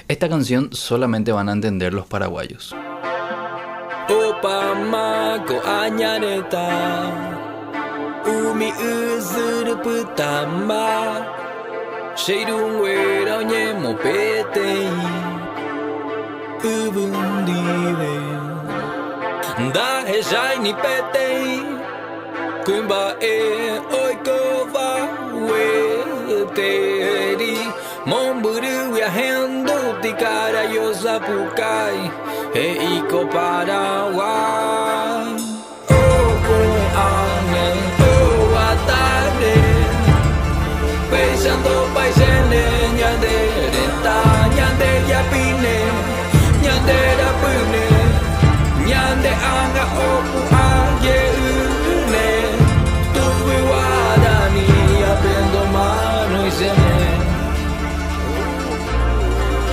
Esta canción solamente van a entender los paraguayos. Opa mako anyareta Umi uzuru putamba Sheirun wera onye mo petei Ubundive Da hejai ni petei Kumba e oiko va weteri Momburu ya hendo tikara yosapukai E iko Paraguay Oh, ane, oh, atare Pensando